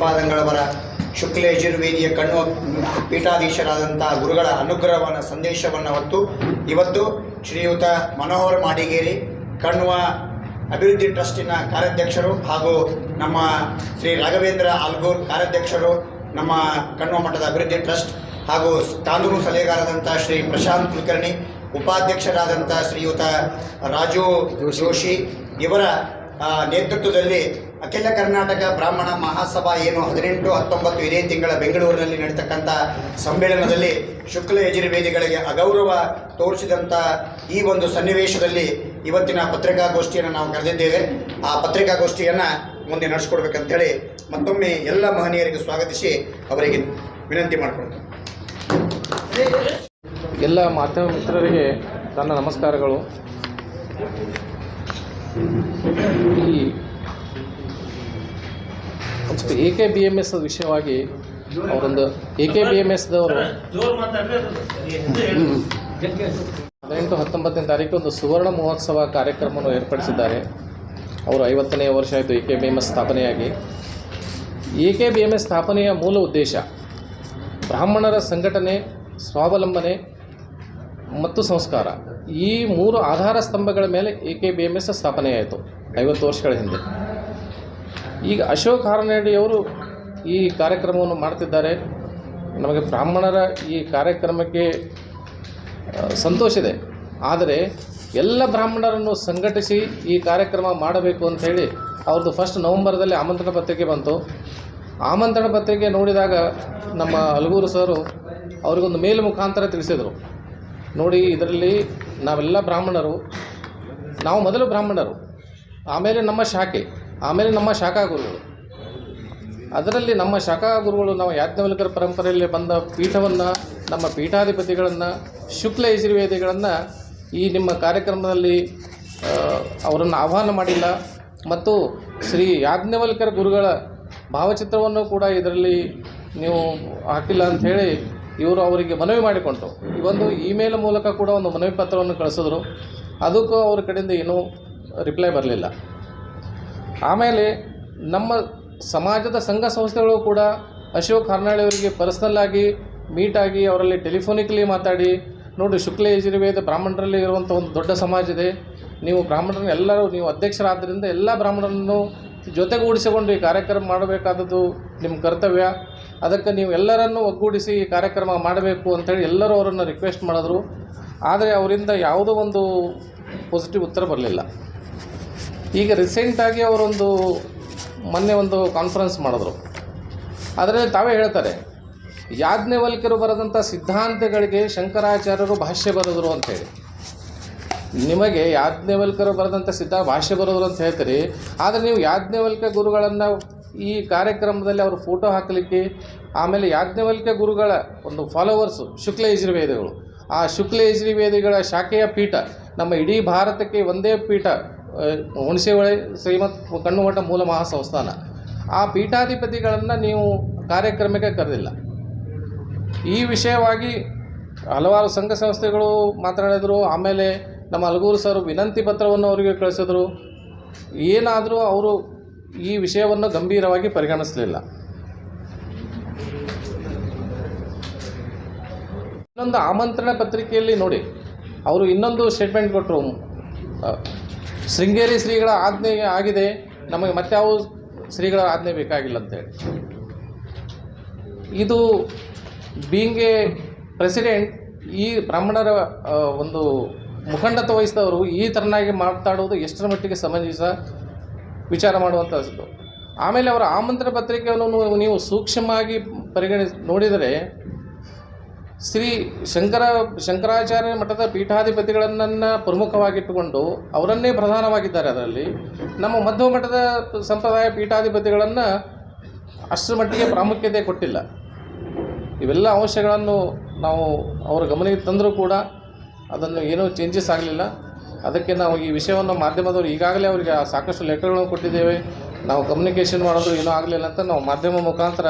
ಶ್ರೀಪಾದಂಗಳವರ ಶುಕ್ಲ ಯಜುರ್ವೇದಿಯ ಕಣ್ಣು ಪೀಠಾಧೀಶರಾದಂಥ ಗುರುಗಳ ಅನುಗ್ರಹವನ್ನು ಸಂದೇಶವನ್ನು ಹೊತ್ತು ಇವತ್ತು ಶ್ರೀಯುತ ಮನೋಹರ್ ಮಾಡಿಗೇರಿ ಕಣ್ವ ಅಭಿವೃದ್ಧಿ ಟ್ರಸ್ಟಿನ ಕಾರ್ಯಾಧ್ಯಕ್ಷರು ಹಾಗೂ ನಮ್ಮ ಶ್ರೀ ರಾಘವೇಂದ್ರ ಆಲ್ಗೂರ್ ಕಾರ್ಯಾಧ್ಯಕ್ಷರು, ನಮ್ಮ ಕಣ್ವ ಮಠದ ಅಭಿವೃದ್ಧಿ ಟ್ರಸ್ಟ್ ಹಾಗೂ ಕಾನೂನು ಸಲಹೆಗಾರರಾದಂಥ ಶ್ರೀ ಪ್ರಶಾಂತ್ ಕುಲಕರ್ಣಿ, ಉಪಾಧ್ಯಕ್ಷರಾದಂಥ ಶ್ರೀಯುತ ರಾಜು ಜೋಶಿ ಇವರ ನೇತೃತ್ವದಲ್ಲಿ ಅಖಿಲ ಕರ್ನಾಟಕ ಬ್ರಾಹ್ಮಣ ಮಹಾಸಭಾ ಏನು 18, 19 ಇದೇ ತಿಂಗಳ ಬೆಂಗಳೂರಿನಲ್ಲಿ ನಡೀತಕ್ಕಂಥ ಸಮ್ಮೇಳನದಲ್ಲಿ ಶುಕ್ಲ ಯಜುರ್ವೇದಿಗಳಿಗೆ ಅಗೌರವ ತೋರಿಸಿದಂಥ ಈ ಒಂದು ಸನ್ನಿವೇಶದಲ್ಲಿ ಇವತ್ತಿನ ಪತ್ರಿಕಾಗೋಷ್ಠಿಯನ್ನು ನಾವು ಕರೆದಿದ್ದೇವೆ. ಆ ಪತ್ರಿಕಾಗೋಷ್ಠಿಯನ್ನು ಮುಂದೆ ನಡೆಸ್ಕೊಡ್ಬೇಕಂತೇಳಿ ಮತ್ತೊಮ್ಮೆ ಎಲ್ಲ ಮಹನೀಯರಿಗೆ ಸ್ವಾಗತಿಸಿ ಅವರಿಗೆ ವಿನಂತಿ ಮಾಡಿಕೊಳ್ತೇನೆ. ಎಲ್ಲ ಮಾಧ್ಯಮ ಮಿತ್ರರಿಗೆ ನನ್ನ ನಮಸ್ಕಾರಗಳು. ಈ ಸ್ವಲ್ಪ AKBMS ವಿಷಯವಾಗಿ ಅವರೊಂದು AKBMSದವರು 18-19ನೇ ತಾರೀಕು ಒಂದು ಸುವರ್ಣ ಮಹೋತ್ಸವ ಕಾರ್ಯಕ್ರಮವನ್ನು ಏರ್ಪಡಿಸಿದ್ದಾರೆ. ಅವರು 50ನೇ ವರ್ಷ ಆಯಿತು AKBMS ಸ್ಥಾಪನೆಯಾಗಿ. AKBMS ಸ್ಥಾಪನೆಯ ಮೂಲ ಉದ್ದೇಶ ಬ್ರಾಹ್ಮಣರ ಸಂಘಟನೆ, ಸ್ವಾವಲಂಬನೆ ಮತ್ತು ಸಂಸ್ಕಾರ, ಈ 3 ಆಧಾರ ಸ್ತಂಭಗಳ ಮೇಲೆ AKBMS ಸ್ಥಾಪನೆಯಾಯಿತು 50 ವರ್ಷಗಳ ಹಿಂದೆ. ಈಗ ಅಶೋಕ್ ಹಾರನಹಳ್ಳಿಯವರು ಈ ಕಾರ್ಯಕ್ರಮವನ್ನು ಮಾಡ್ತಿದ್ದಾರೆ. ನಮಗೆ ಬ್ರಾಹ್ಮಣರ ಈ ಕಾರ್ಯಕ್ರಮಕ್ಕೆ ಸಂತೋಷ ಇದೆ. ಆದರೆ ಎಲ್ಲ ಬ್ರಾಹ್ಮಣರನ್ನು ಸಂಘಟಿಸಿ ಈ ಕಾರ್ಯಕ್ರಮ ಮಾಡಬೇಕು ಅಂಥೇಳಿ ಅವ್ರದ್ದು ಫಸ್ಟ್ ನವಂಬರ್ದಲ್ಲಿ ಆಮಂತ್ರಣ ಪತ್ರಿಕೆ ಬಂತು. ಆಮಂತ್ರಣ ಪತ್ರಿಕೆ ನೋಡಿದಾಗ ನಮ್ಮ ಅಲಗೂರು ಸರು ಅವರಿಗೊಂದು ಮೇಲ್ ಮುಖಾಂತರ ತಿಳಿಸಿದರು, ನೋಡಿ ಇದರಲ್ಲಿ ನಾವೆಲ್ಲ ಬ್ರಾಹ್ಮಣರು, ನಾವು ಮೊದಲು ಬ್ರಾಹ್ಮಣರು, ಆಮೇಲೆ ನಮ್ಮ ಶಾಖೆ, ಆಮೇಲೆ ನಮ್ಮ ಶಾಖಾ ಗುರುಗಳು. ಅದರಲ್ಲಿ ನಮ್ಮ ಶಾಖಾ ಗುರುಗಳು ನಾವು ಯಾಜ್ಞವಲ್ಕರ ಪರಂಪರೆಯಲ್ಲಿ ಬಂದ ಪೀಠವನ್ನು, ನಮ್ಮ ಪೀಠಾಧಿಪತಿಗಳನ್ನು, ಶುಕ್ಲ ಯಜುರ್ವೇದಿಗಳನ್ನು ಈ ನಿಮ್ಮ ಕಾರ್ಯಕ್ರಮದಲ್ಲಿ ಅವರನ್ನು ಆಹ್ವಾನ ಮಾಡಿಲ್ಲ ಮತ್ತು ಶ್ರೀ ಯಾಜ್ಞವಲ್ಕರ ಗುರುಗಳ ಭಾವಚಿತ್ರವನ್ನು ಕೂಡ ಇದರಲ್ಲಿ ನೀವು ಹಾಕಿಲ್ಲ ಅಂಥೇಳಿ ಇವರು ಅವರಿಗೆ ಮನವಿ ಮಾಡಿಕೊಂಡ್ರು. ಈ ಒಂದು ಇಮೇಲ್ ಮೂಲಕ ಕೂಡ ಒಂದು ಮನವಿ ಪತ್ರವನ್ನು ಕಳಿಸಿದ್ರು. ಅದಕ್ಕೂ ಅವ್ರ ಕಡೆಯಿಂದ ಏನೂ ರಿಪ್ಲೈ ಬರಲಿಲ್ಲ. ಆಮೇಲೆ ನಮ್ಮ ಸಮಾಜದ ಸಂಘ ಸಂಸ್ಥೆಗಳು ಕೂಡ ಅಶೋಕ್ ಹಾರನಹಳ್ಳಿ ಅವರಿಗೆ ಪರ್ಸ್ನಲ್ಲಾಗಿ ಮೀಟಾಗಿ ಅವರಲ್ಲಿ ಟೆಲಿಫೋನಿಕಲಿ ಮಾತಾಡಿ, ನೋಡಿ ಶುಕ್ಲ ಯಜುರ್ವೇದ ಬ್ರಾಹ್ಮಣರಲ್ಲಿ ಇರುವಂಥ ಒಂದು ದೊಡ್ಡ ಸಮಾಜ ಇದೆ, ನೀವು ಬ್ರಾಹ್ಮಣರನ್ನು ಎಲ್ಲರೂ, ನೀವು ಅಧ್ಯಕ್ಷರಾದ್ದರಿಂದ ಎಲ್ಲ ಬ್ರಾಹ್ಮಣರನ್ನು ಜೊತೆಗೂಡಿಸಿಕೊಂಡು ಈ ಕಾರ್ಯಕ್ರಮ ಮಾಡಬೇಕಾದದ್ದು ನಿಮ್ಮ ಕರ್ತವ್ಯ, ಅದಕ್ಕೆ ನೀವು ಎಲ್ಲರನ್ನೂ ಒಗ್ಗೂಡಿಸಿ ಈ ಕಾರ್ಯಕ್ರಮ ಮಾಡಬೇಕು ಅಂಥೇಳಿ ಎಲ್ಲರೂ ಅವರನ್ನು ರಿಕ್ವೆಸ್ಟ್ ಮಾಡಿದ್ರು. ಆದರೆ ಅವರಿಂದ ಯಾವುದೋ ಒಂದು ಪಾಸಿಟಿವ್ ಉತ್ತರ ಬರಲಿಲ್ಲ. ಈಗ ರೀಸೆಂಟಾಗಿ ಅವರೊಂದು ಮೊನ್ನೆ ಒಂದು ಕಾನ್ಫರೆನ್ಸ್ ಮಾಡಿದ್ರು. ಅದರಲ್ಲಿ ತಾವೇ ಹೇಳ್ತಾರೆ, ಯಾಜ್ಞವಲ್ಕ್ಯರು ಬರೆದಂಥ ಸಿದ್ಧಾಂತಗಳಿಗೆ ಶಂಕರಾಚಾರ್ಯರು ಭಾಷ್ಯ ಬರೆದರು ಅಂಥೇಳಿ. ನಿಮಗೆ ಯಾಜ್ಞವಲ್ಕ್ಯರು ಬರೆದಂಥ ಭಾಷ್ಯ ಬರೋದ್ರು ಅಂತ ಹೇಳ್ತೀರಿ, ಆದರೆ ನೀವು ಯಾಜ್ಞವಲ್ಕ್ಯ ಗುರುಗಳನ್ನು ಈ ಕಾರ್ಯಕ್ರಮದಲ್ಲಿ ಅವರು ಫೋಟೋ ಹಾಕಲಿಕ್ಕೆ, ಆಮೇಲೆ ಯಾಜ್ಞವಲ್ಕ್ಯ ಗುರುಗಳ ಒಂದು ಫಾಲೋವರ್ಸು ಶುಕ್ಲ ಯಜುರ್ವೇದಿಗಳು, ಆ ಶುಕ್ಲ ಯಜುರ್ವೇದಿಗಳ ಶಾಖೆಯ ಪೀಠ ನಮ್ಮ ಇಡೀ ಭಾರತಕ್ಕೆ ಒಂದೇ ಪೀಠ, ಹುಣಸೆಹೊಳೆ ಶ್ರೀಮತ್ ಕಣ್ಣು ಮಠ ಮೂಲ ಮಹಾಸಂಸ್ಥಾನ, ಆ ಪೀಠಾಧಿಪತಿಗಳನ್ನು ನೀವು ಕಾರ್ಯಕ್ರಮಕ್ಕೆ ಕರೆದಿಲ್ಲ. ಈ ವಿಷಯವಾಗಿ ಹಲವಾರು ಸಂಘ ಸಂಸ್ಥೆಗಳು ಮಾತನಾಡಿದರು. ಆಮೇಲೆ ನಮ್ಮ ಅಲಗೂರು ಸರ್ ವಿನಂತಿ ಪತ್ರವನ್ನು ಅವರಿಗೆ ಕಳಿಸಿದರು. ಏನಾದರೂ ಅವರು ಈ ವಿಷಯವನ್ನು ಗಂಭೀರವಾಗಿ ಪರಿಗಣಿಸಲಿಲ್ಲ. ಇನ್ನೊಂದು ಆಮಂತ್ರಣ ಪತ್ರಿಕೆಯಲ್ಲಿ ನೋಡಿ, ಅವರು ಇನ್ನೊಂದು ಸ್ಟೇಟ್ಮೆಂಟ್ ಕೊಟ್ಟರು, ಶೃಂಗೇರಿ ಶ್ರೀಗಳ ಆಜ್ಞೆ ಆಗಿದೆ, ನಮಗೆ ಮತ್ಯಾವ ಶ್ರೀಗಳ ಆಜ್ಞೆ ಬೇಕಾಗಿಲ್ಲ ಅಂತೇಳಿ. ಇದು ಬೀಯಿಂಗ್ ಎ ಪ್ರೆಸಿಡೆಂಟ್, ಈ ಬ್ರಾಹ್ಮಣರ ಒಂದು ಮುಖಂಡತ್ವ ವಹಿಸಿದವರು ಈ ಥರನಾಗಿ ಮಾತಾಡೋದು ಎಷ್ಟರ ಮಟ್ಟಿಗೆ ಸಮಂಜಸ ವಿಚಾರ ಮಾಡುವಂಥದ್ದು. ಆಮೇಲೆ ಅವರ ಆಮಂತ್ರಣ ಪತ್ರಿಕೆಯನ್ನು ನೀವು ಸೂಕ್ಷ್ಮವಾಗಿ ನೋಡಿದರೆ ಶ್ರೀ ಶಂಕರಾಚಾರ್ಯ ಮಠದ ಪೀಠಾಧಿಪತಿಗಳನ್ನು ಪ್ರಮುಖವಾಗಿಟ್ಟುಕೊಂಡು ಅವರನ್ನೇ ಪ್ರಧಾನವಾಗಿದ್ದಾರೆ. ಅದರಲ್ಲಿ ನಮ್ಮ ಮಧ್ವ ಮಠದ ಸಂಪ್ರದಾಯ ಪೀಠಾಧಿಪತಿಗಳನ್ನು ಅಷ್ಟರ ಮಟ್ಟಿಗೆ ಪ್ರಾಮುಖ್ಯತೆ ಕೊಟ್ಟಿಲ್ಲ. ಇವೆಲ್ಲ ಅಂಶಗಳನ್ನು ನಾವು ಅವರ ಗಮನಕ್ಕೆ ತಂದರೂ ಕೂಡ ಅದನ್ನು ಏನೂ ಚೇಂಜಸ್ ಆಗಲಿಲ್ಲ. ಅದಕ್ಕೆ ನಾವು ಈ ವಿಷಯವನ್ನು ಮಾಧ್ಯಮದವರು ಈಗಾಗಲೇ ಅವರಿಗೆ ಸಾಕಷ್ಟು ಲೆಟರ್ಗಳನ್ನು ಕೊಟ್ಟಿದ್ದೇವೆ, ನಾವು ಕಮ್ಯುನಿಕೇಷನ್ ಮಾಡೋದು ಏನೂ ಆಗಲಿಲ್ಲ ಅಂತ ನಾವು ಮಾಧ್ಯಮ ಮುಖಾಂತರ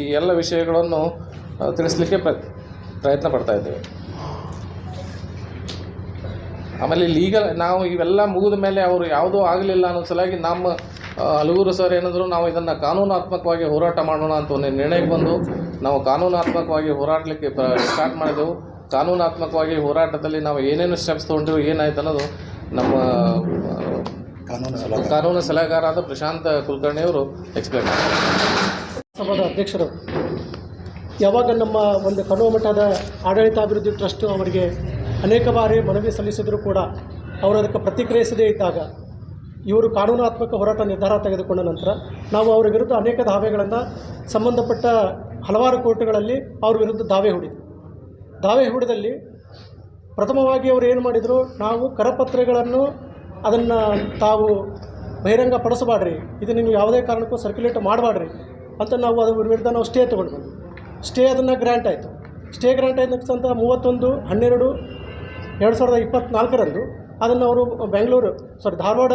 ಈ ಎಲ್ಲ ವಿಷಯಗಳನ್ನು ತಿಳಿಸಲಿಕ್ಕೆ ಪ್ರಯತ್ನ ಪಡ್ತಾ ಇದ್ದೇವೆ. ಆಮೇಲೆ ಲೀಗಲ್ ನಾವು ಇವೆಲ್ಲ ಮುಗಿದ ಮೇಲೆ ಅವರು ಯಾವುದೂ ಆಗಲಿಲ್ಲ ಅನ್ನೋ ಸಲುವಾಗಿ ನಮ್ಮ ಹಲಗೂರು ಸರ್ ಏನಂದ್ರು, ನಾವು ಇದನ್ನು ಕಾನೂನಾತ್ಮಕವಾಗಿ ಹೋರಾಟ ಮಾಡೋಣ ಅಂತ ಒಂದು ನಿರ್ಣಯಕ್ಕೆ ಬಂದು ನಾವು ಕಾನೂನಾತ್ಮಕವಾಗಿ ಹೋರಾಡಲಿಕ್ಕೆ ಸ್ಟಾರ್ಟ್ ಮಾಡಿದೆವು. ಕಾನೂನಾತ್ಮಕವಾಗಿ ಹೋರಾಟದಲ್ಲಿ ನಾವು ಏನೇನು ಸ್ಟೆಪ್ಸ್ ತೊಗೊಂಡಿವು, ಏನಾಯ್ತು ಅನ್ನೋದು ನಮ್ಮ ಕಾನೂನು ಸಲಹೆಗಾರಾದ ಪ್ರಶಾಂತ್ ಕುಲಕರ್ಣಿಯವರು ಎಕ್ಸ್ಪ್ಲೇನ್ ಮಾಡ್ತಾರೆ. ಸಭಾದ ಅಧ್ಯಕ್ಷರು ಯಾವಾಗ ನಮ್ಮ ಒಂದು ಕಣ್ವ ಮಠದ ಆಡಳಿತಾಭಿವೃದ್ಧಿ ಟ್ರಸ್ಟ್ ಅವರಿಗೆ ಅನೇಕ ಬಾರಿ ಮನವಿ ಸಲ್ಲಿಸಿದರೂ ಕೂಡ ಅವರು ಅದಕ್ಕೆ ಪ್ರತಿಕ್ರಿಯಿಸದೇ ಇದ್ದಾಗ ಇವರು ಕಾನೂನಾತ್ಮಕ ಹೋರಾಟ ನಿರ್ಧಾರ ತೆಗೆದುಕೊಂಡ ನಂತರ ನಾವು ಅವರ ವಿರುದ್ಧ ಅನೇಕ ದಾವೆಗಳನ್ನು ಸಂಬಂಧಪಟ್ಟ ಹಲವಾರು ಕೋರ್ಟ್ಗಳಲ್ಲಿ ಅವ್ರ ವಿರುದ್ಧ ದಾವೆ ಹೂಡಿದಲ್ಲಿ ಪ್ರಥಮವಾಗಿ ಅವರು ಏನು ಮಾಡಿದರು, ನಾವು ಕರಪತ್ರಗಳನ್ನು ಅದನ್ನು ತಾವು ಬಹಿರಂಗ ಪಡಿಸಬಾಡ್ರಿ, ಇದನ್ನು ನೀವು ಯಾವುದೇ ಕಾರಣಕ್ಕೂ ಸರ್ಕ್ಯುಲೇಟ್ ಮಾಡಬಾಡ್ರಿ ಅಂತ ನಾವು ಅದರ ವಿರುದ್ಧ ನಾವು ಸ್ಟೇ ತೊಗೊಂಡು ಬಂದ್ವಿ. ಸ್ಟೇ ಅದನ್ನು ಗ್ರ್ಯಾಂಟ್ ಆಯಿತು. ಸ್ಟೇ ಗ್ರ್ಯಾಂಟ್ ಆದ ತಕ್ಷಣ 31/12/2024 ಅದನ್ನು ಅವರು ಧಾರವಾಡ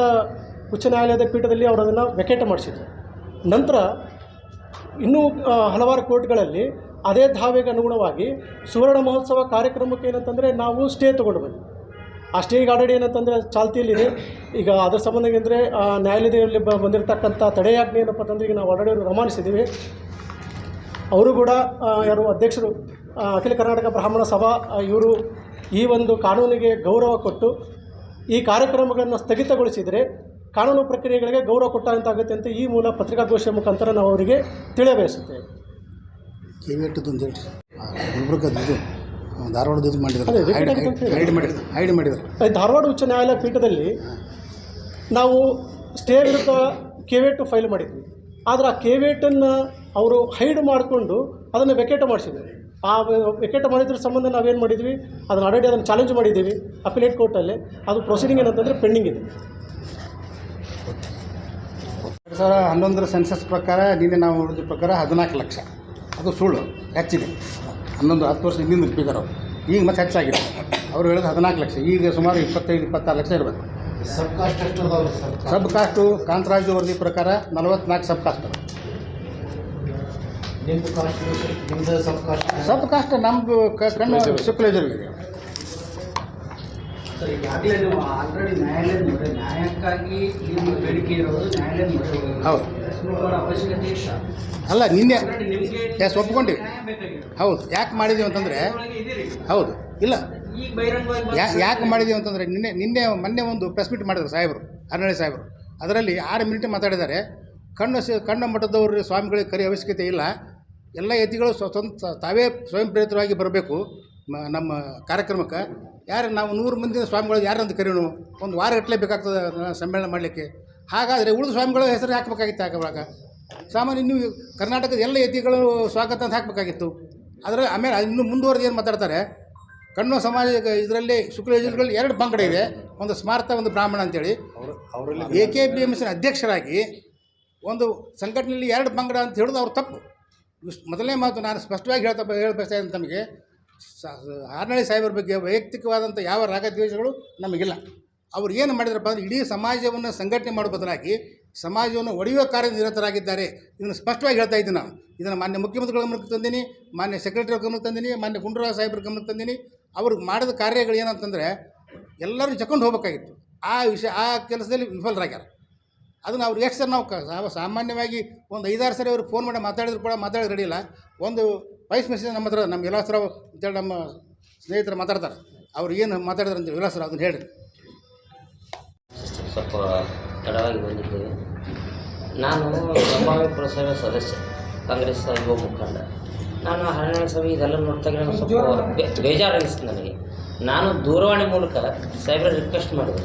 ಉಚ್ಚ ನ್ಯಾಯಾಲಯದ ಪೀಠದಲ್ಲಿ ಅವರು ಅದನ್ನು ವೆಕೇಟ್ ಮಾಡಿಸಿದ್ರು. ನಂತರ ಇನ್ನೂ ಹಲವಾರು ಕೋರ್ಟ್ಗಳಲ್ಲಿ ಅದೇ ದಾವೆಗೆ ಅನುಗುಣವಾಗಿ ಸುವರ್ಣ ಮಹೋತ್ಸವ ಕಾರ್ಯಕ್ರಮಕ್ಕೆ ಏನಂತಂದರೆ ನಾವು ಸ್ಟೇ ತೊಗೊಂಡು ಬಂದ್ವಿ. ಆ ಸ್ಟೇಗೆ ಆಲ್ರೆಡಿ ಏನಂತಂದರೆ ಚಾಲ್ತಿಯಲ್ಲಿದೆ. ಈಗ ಅದರ ಸಂಬಂಧ ಅಂದರೆ ನ್ಯಾಯಾಲಯದಲ್ಲಿ ಬಂದಿರತಕ್ಕಂಥ ತಡೆಯಾಜ್ಞೆ ಏನಪ್ಪ ಅಂತಂದರೆ ಈಗ ನಾವು ಆಲ್ರೆಡಿ ರವಾನಿಸಿದ್ದೀವಿ. ಅವರು ಕೂಡ ಯಾರು ಅಧ್ಯಕ್ಷರು ಅಖಿಲ ಕರ್ನಾಟಕ ಬ್ರಾಹ್ಮಣ ಸಭಾ ಇವರು ಈ ಒಂದು ಕಾನೂನಿಗೆ ಗೌರವ ಕೊಟ್ಟು ಈ ಕಾರ್ಯಕ್ರಮಗಳನ್ನು ಸ್ಥಗಿತಗೊಳಿಸಿದರೆ ಕಾನೂನು ಪ್ರಕ್ರಿಯೆಗಳಿಗೆ ಗೌರವ ಕೊಟ್ಟಂತಾಗುತ್ತೆ ಅಂತ ಈ ಮೂಲ ಪತ್ರಿಕಾಗೋಷ್ಠಿಯ ಮುಖಾಂತರ ನಾವು ಅವರಿಗೆ ತಿಳಿಯಬಯಸುತ್ತೇವೆ. ಕೇವೇಟದೊಂದು ಹೇಳಿ ಗುಲ್ಬರ್ಗದ್ದು ಧಾರವಾಡದ್ದು ಮಾಡಿದ್ದಾರೆ. ಧಾರವಾಡ ಉಚ್ಚ ನ್ಯಾಯಾಲಯ ಪೀಠದಲ್ಲಿ ನಾವು ಸ್ಟೇ ವಿರುದ್ಧ ಕೇವೇಟು ಫೈಲ್ ಮಾಡಿದ್ವಿ. ಆದರೆ ಆ ಕೇವೇಟನ್ನು ಅವರು ಹೈಡ್ ಮಾಡಿಕೊಂಡು ಅದನ್ನು ವೆಕೇಟ್ ಮಾಡಿಸಿದ್ರು. ಆ ವೆಕೇಟ್ ಮಾಡಿದ್ರ ಸಂಬಂಧ ನಾವೇನು ಮಾಡಿದ್ವಿ, ಅದನ್ನು ಆಲ್ರೆಡಿ ಅದನ್ನು ಚಾಲೆಂಜ್ ಮಾಡಿದ್ದೀವಿ ಅಪಿಲೇಟ್ ಕೋರ್ಟಲ್ಲಿ. ಅದು ಪ್ರೊಸೀಡಿಂಗ್ ಏನಂತಂದರೆ ಪೆಂಡಿಂಗ್ ಇದೆ. 2011 ಸೆನ್ಸಸ್ ಪ್ರಕಾರ ನಿನ್ನೆ ನಾವು ನೋಡಿದ ಪ್ರಕಾರ 14 ಲಕ್ಷ, ಅದು ಸುಳ್ಳು, ಹೆಚ್ಚಿದೆ. 10 ವರ್ಷ ಹಿಂದಿನ ಫಿಗರ್ ಅವರು ಈಗ ಮತ್ತೆ ಹೆಚ್ಚಾಗಿದೆ. ಅವರು ಹೇಳೋದು 14 ಲಕ್ಷ, ಈಗ ಸುಮಾರು 25-26 ಲಕ್ಷ ಇರಬೇಕು. ಸಬ್ ಕಾಸ್ಟು ಕಾಂತರಾಜು ವರದಿ ಪ್ರಕಾರ 44 ಸಬ್ ಕಾಸ್ಟ್. ಸಬ್ ಕಾಸ್ಟ್ ನಮ್ಮದು ಕಣ್ಣು ಶುಕ್ಲೇಜರ್ಗಿದೆ. ಹೌದು ಅಲ್ಲ, ನಿನ್ನೆ ಎಸ್ ಒಪ್ಕೊಂಡಿವಿ. ಹೌದು, ಯಾಕೆ ಮಾಡಿದ್ದೀವಿ ಅಂತಂದರೆ ಹೌದು ಇಲ್ಲ ಯಾಕೆ ಮಾಡಿದ್ದೀವಿ ಅಂತಂದರೆ ಮೊನ್ನೆ ಒಂದು ಪ್ರೆಸ್ ಮೀಟ್ ಮಾಡಿದ್ರು ಸಾಹೇಬರು, ಹರನಳ್ಳಿ ಸಾಹೇಬರು. ಅದರಲ್ಲಿ 6 ಮಿನಿಟ್ ಮಾತಾಡಿದ್ದಾರೆ. ಕಣ್ಣ ಮಠದವರು ಸ್ವಾಮಿಗಳಿಗೆ ಕರೆಯೋ ಅವಶ್ಯಕತೆ ಇಲ್ಲ, ಎಲ್ಲ ಯತಿಗಳು ತಾವೇ ಸ್ವಯಂ ಪ್ರೇರಿತವಾಗಿ ಬರಬೇಕು ನಮ್ಮ ಕಾರ್ಯಕ್ರಮಕ್ಕೆ. ನಾವು 100 ಮಂದಿ ಸ್ವಾಮಿಗಳು ಯಾರಂತ ಕರೆಯೋಣ, ಒಂದು ವಾರ ಗಟ್ಟಲೆ ಬೇಕಾಗ್ತದೆ ಸಮ್ಮೇಳನ ಮಾಡಲಿಕ್ಕೆ. ಹಾಗಾದರೆ ಉಳಿದ ಸ್ವಾಮಿಗಳ ಹೆಸರು ಹಾಕಬೇಕಾಗಿತ್ತು. ಹಾಕುವಾಗ ಸಾಮಾನ್ಯ ನೀವು ಕರ್ನಾಟಕದ ಎಲ್ಲ ಯತಿಗಳು ಸ್ವಾಗತ ಅಂತ ಹಾಕಬೇಕಾಗಿತ್ತು. ಅದರ ಆಮೇಲೆ ಇನ್ನೂ ಮುಂದುವರೆದು ಏನು ಮಾತಾಡ್ತಾರೆ, ಕಣ್ವ ಸಮಾಜ ಇದರಲ್ಲಿ ಶುಕ್ಲಯಜುರ್ಗಳು 2 ಪಂಗಡ ಇದೆ, ಒಂದು ಸ್ಮಾರ್ತ, ಒಂದು ಬ್ರಾಹ್ಮಣ ಅಂತೇಳಿ. AKBMS ಅಧ್ಯಕ್ಷರಾಗಿ ಒಂದು ಸಂಘಟನೆಯಲ್ಲಿ 2 ಪಂಗಡ ಅಂತ ಹೇಳೋದು ಅವ್ರು ತಪ್ಪು. ಮೊದಲನೇ ಮಾತು ನಾನು ಸ್ಪಷ್ಟವಾಗಿ ಹೇಳಬಯಸ್ತಾ ಇದ್ದೀನಿ ತಮಗೆ, ಹರನಳ್ಳಿ ಸಾಹೇಬರ ಬಗ್ಗೆ ವೈಯಕ್ತಿಕವಾದಂಥ ಯಾವ ರಾಗದ್ವೇಷಗಳು ನಮಗಿಲ್ಲ. ಅವ್ರು ಏನು ಮಾಡಿದ್ರಪ್ಪ ಅಂದರೆ ಇಡೀ ಸಮಾಜವನ್ನು ಸಂಘಟನೆ ಮಾಡೋ ಬದಲಾಗಿ ಸಮಾಜವನ್ನು ಒಡೆಯುವ ಕಾರ್ಯನಿರತರಾಗಿದ್ದಾರೆ. ಇದನ್ನು ಸ್ಪಷ್ಟವಾಗಿ ಹೇಳ್ತಾ ಇದ್ದೀನಿ ನಾನು. ಇದನ್ನು ಮಾನ್ಯ ಮುಖ್ಯಮಂತ್ರಿಗಳ ಗಮನಕ್ಕೆ ತಂದೀನಿ, ಮಾನ್ಯ ಸೆಕ್ರೆಟರಿ ಗಮನಕ್ಕೆ ತಂದೀನಿ, ಮಾನ್ಯ ಗುಂಡೂರಾವ್ ಸಾಹೇಬ್ರ ಗಮನಕ್ಕೆ ತಂದೀನಿ. ಅವ್ರು ಮಾಡಿದ ಕಾರ್ಯಗಳು ಏನಂತಂದರೆ ಎಲ್ಲರೂ ಜಕೊಂಡು ಹೋಗಬೇಕಾಗಿತ್ತು. ಆ ಕೆಲಸದಲ್ಲಿ ವಿಫಲರಾಗ್ಯಾರ. ಅದನ್ನು ಅವ್ರು ಎಷ್ಟು ಸರಿ ನಾವು ಸಾಮಾನ್ಯವಾಗಿ ಒಂದು 5-6 ಸರಿ ಅವ್ರಿಗೆ ಫೋನ್ ಮಾಡಿ ಮಾತಾಡಿದ್ರು ಕೂಡ ಮಾತಾಡೋದು ರೆಡಿಯಿಲ್ಲ. ಒಂದು ವಾಯ್ಸ್ ಮೆಸೇಜ್ ನಮ್ಮ ಹತ್ರ ನಮ್ಮ ವಿಲಾಸರಾವ್ ಅಂತೇಳಿ ನಮ್ಮ ಸ್ನೇಹಿತರು ಮಾತಾಡ್ತಾರೆ. ಅವ್ರು ಏನು ಮಾತಾಡಿದ್ರು ಅಂತ ವಿಲಾಸರಾವ್ ಅದನ್ನು ಹೇಳಿ. ಸ್ವಲ್ಪ ತಡವಾಗಿ ಬಂದಿದ್ದೇವೆ. ನಾನು ಸಂಭಾವ್ಯ ಪುರಸಭೆ ಸದಸ್ಯ, ಕಾಂಗ್ರೆಸ್ ಯುವ ಮುಖಂಡ. ನಾನು ಹರನಳ್ಳಿ ಸಭೆ ಇದೆಲ್ಲ ನೋಡ್ತಾಗ ನಾನು ಸ್ವಲ್ಪ ಬೇಜಾರು ಅನಿಸ್ತು ನನಗೆ. ನಾನು ದೂರವಾಣಿ ಮೂಲಕ ಸಾಹೇಬ್ರ ರಿಕ್ವೆಸ್ಟ್ ಮಾಡಿದೆ,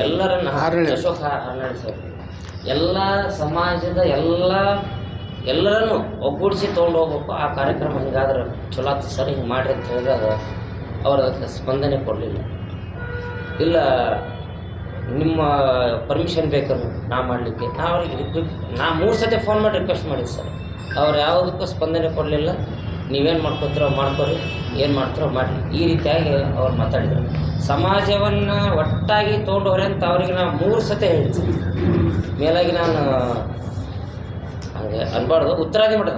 ಎಲ್ಲರನ್ನ ಅಶೋಕ್ ಹರನಳ್ಳಿ ಸಾಹೇಬ್ ಎಲ್ಲ ಸಮಾಜದ ಎಲ್ಲರನ್ನು ಒಗ್ಗೂಡಿಸಿ ತೊಗೊಂಡು ಹೋಗ್ಬೇಕು. ಆ ಕಾರ್ಯಕ್ರಮ ಹಿಂಗಾದ್ರೆ ಚಲೋ ಆಗ್ತದೆ ಸರ್, ಹಿಂಗೆ ಮಾಡಿರಿ ಅಂತ ಹೇಳಿದಾಗ ಅವರು ಅದಕ್ಕೆ ಸ್ಪಂದನೆ ಕೊಡಲಿಲ್ಲ. ಇಲ್ಲ ನಿಮ್ಮ ಪರ್ಮಿಷನ್ ಬೇಕನ್ನು ನಾ ಮಾಡಲಿಕ್ಕೆ ನಾ ಅವ್ರಿಗೆ 3 ಸತಿ ಫೋನ್ ಮಾಡಿ ರಿಕ್ವೆಸ್ಟ್ ಮಾಡಿದ್ದು ಸರ್. ಅವ್ರು ಯಾವುದಕ್ಕೂ ಸ್ಪಂದನೆ ಕೊಡಲಿಲ್ಲ. ನೀವೇನು ಮಾಡ್ಕೊತೀರೋ ಮಾಡ್ಕೊರಿ, ಏನು ಮಾಡ್ತಾರೋ ಮಾಡಿರಿ, ಈ ರೀತಿಯಾಗಿ ಅವ್ರು ಮಾತಾಡಿದರು. ಸಮಾಜವನ್ನು ಒಟ್ಟಾಗಿ ತೊಗೊಂಡು ಹೋಗ್ರಿ ಅಂತ ಅವ್ರಿಗೆ ನಾನು 3 ಸತಿ ಹೇಳ್ತೀನಿ. ಮೇಲಾಗಿ ನಾನು ಹಾಗೆ ಅನ್ಬಾರ್ದು. ಉತ್ತರಾದಿ ಮಠ,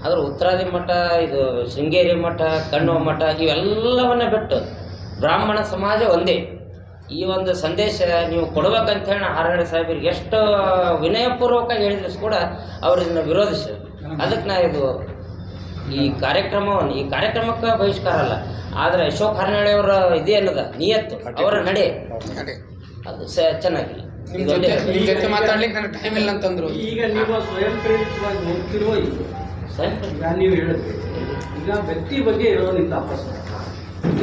ಆದ್ರೆ ಉತ್ತರಾದಿ ಮಠ, ಇದು ಶೃಂಗೇರಿ ಮಠ, ಕಣ್ವ ಮಠ ಇವೆಲ್ಲವನ್ನ ಬಿಟ್ಟು ಬ್ರಾಹ್ಮಣ ಸಮಾಜ ಒಂದೇ. ಈ ಒಂದು ಸಂದೇಶ ನೀವು ಕೊಡ್ಬೇಕಂತೇಳಿ ನಾ ಹಾರನಳ್ಳಿ ಸಾಹೇಬರಿಗೆ ಎಷ್ಟು ವಿನಯಪೂರ್ವಕ ಹೇಳಿದ್ರು ಕೂಡ ಅವರು ಇದನ್ನು ವಿರೋಧಿಸಿದ್ರು. ಅದಕ್ಕೆ ನಾ ಈ ಕಾರ್ಯಕ್ರಮಕ್ಕೆ ಬಹಿಷ್ಕಾರ ಅಲ್ಲ, ಆದರೆ ಅಶೋಕ್ ಹಾರನಳ್ಳಿ ಅವರ ಇದೇ ಅನ್ನೋದ ನಿಯತ್ತು, ಅವರ ನಡೆ ಅದು ಚೆನ್ನಾಗಿಲ್ಲ. ಮಾತಾಡ್ಲಿಕ್ಕೆ ನನಗೆ ಟೈಮ್ ಇಲ್ಲ ಅಂತಂದ್ರು. ಈಗ ನೀವು ಸ್ವಯಂ ಪ್ರೇರಿತವಾಗಿ ಹೋಗ್ತಿರುವ ಈಗ ನೀವು ಹೇಳಿದ್ರಿ, ಈಗ ವ್ಯಕ್ತಿ ಬಗ್ಗೆ ಇರೋದ್ರಿಂದ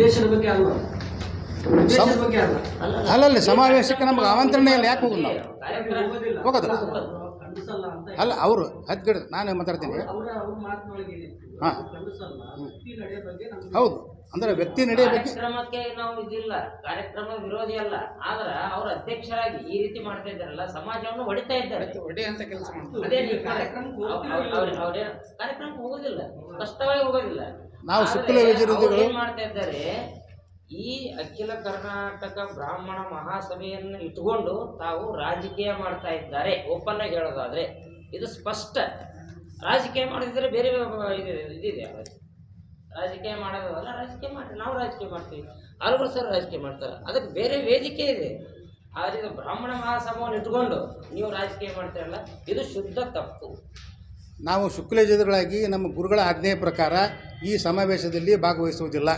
ದೇಶದ ಬಗ್ಗೆ ಅಲ್ಲ, ದೇಶದ ಬಗ್ಗೆ ಅಲ್ಲ. ಅಲ್ಲಲ್ಲಿ ಸಮಾವೇಶಕ್ಕೆ ನಮ್ಗೆ ಆಮಂತ್ರಣ ಇಲ್ಲ, ಯಾಕೆ ಹೋಗೋದು ನಾವು ಹೋಗೋದಿಲ್ಲ ಖಂಡಿಸಲ್ಲ ಅಂತ ಅಲ್ಲ ಅವರು ಹದ್ಗಡ ನಾನು ಮಾತಾಡ್ತೀನಿ. ಅವರ ಮಾತಿನೊಳಗೆ ಹಾಂ ಖಂಡಿಸಲ್ಲ, ವ್ಯಕ್ತಿ ನಡೆ ಬಗ್ಗೆ ನಮ್ಗೆ ಹೌದು, ಅಂದರೆ ವ್ಯಕ್ತಿ ನಡೆ ಬಗ್ಗೆ ಕಾರ್ಯಕ್ರಮಕ್ಕೆ ನಾವು ಇದಿಲ್ಲ, ಕಾರ್ಯಕ್ರಮ ವಿರೋಧಿ ಅಲ್ಲ, ಆದ್ರೆ ಅವ್ರ ಅಧ್ಯಕ್ಷರಾಗಿ ಈ ರೀತಿ ಮಾಡ್ತಾ ಇದ್ದಾರಲ್ಲ, ಸಮಾಜವನ್ನು ಹೊಡಿತಾ ಇದ್ದಾರೆ. ಅದೇ ಕಾರ್ಯಕ್ರಮಕ್ಕೆ ಹೋಗೋದಿಲ್ಲ, ಸ್ಪಷ್ಟವಾಗಿ ಹೋಗೋದಿಲ್ಲ. ನಾವು ಶುಕ್ಲ ವಿರೋಧಿಗಳು ಏನ್ ಮಾಡ್ತಾ ಇದ್ದಾರೆ, ಈ ಅಖಿಲ ಕರ್ನಾಟಕ ಬ್ರಾಹ್ಮಣ ಮಹಾಸಭೆಯನ್ನು ಇಟ್ಕೊಂಡು ತಾವು ರಾಜಕೀಯ ಮಾಡ್ತಾ ಇದ್ದಾರೆ. ಓಪನ್ ಆಗಿ ಹೇಳೋದಾದ್ರೆ ಇದು ಸ್ಪಷ್ಟ. ರಾಜಕೀಯ ಮಾಡಿದ್ರೆ ಬೇರೆ ಇದಿದೆ, ರಾಜಕೀಯ ಮಾಡೋದಲ್ಲ, ರಾಜಕೀಯ ಮಾಡಿ ನಾವು ರಾಜಕೀಯ ಮಾಡ್ತೀವಿ, ಅವ್ರಿಗೂ ಸರ್ ರಾಜಕೀಯ ಮಾಡ್ತಾರೆ, ಅದಕ್ಕೆ ಬೇರೆ ವೇದಿಕೆ ಇದೆ. ಆದರೆ ಇದು ಬ್ರಾಹ್ಮಣ ಮಹಾಸಭೆಯನ್ನು ಇಟ್ಕೊಂಡು ನೀವು ರಾಜಕೀಯ ಮಾಡ್ತೀರಲ್ಲ, ಇದು ಶುದ್ಧ ತಪ್ಪು. ನಾವು ಶುಕ್ಲಜಗಳಾಗಿ ನಮ್ಮ ಗುರುಗಳ ಆಜ್ಞೆಯ ಪ್ರಕಾರ ಈ ಸಮಾವೇಶದಲ್ಲಿ ಭಾಗವಹಿಸುವುದಿಲ್ಲ.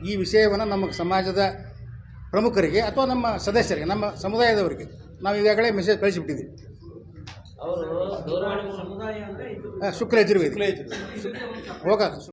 ಈ ವಿಷಯವನ್ನು ನಮ್ಮ ಸಮಾಜದ ಪ್ರಮುಖರಿಗೆ ಅಥವಾ ನಮ್ಮ ಸದಸ್ಯರಿಗೆ, ನಮ್ಮ ಸಮುದಾಯದವರಿಗೆ ನಾವು ಈಗಾಗಲೇ ಮೆಸೇಜ್ ಕಳಿಸಿಬಿಟ್ಟಿದ್ದೀವಿ. ಅವರು ದೂರವಾಣಿ ಸಮುದಾಯ ಅಂದರೆ ಇದು ಶುಕ್ಲ ಯಜುರ್ವೇದಿ ಹೋಗೋದು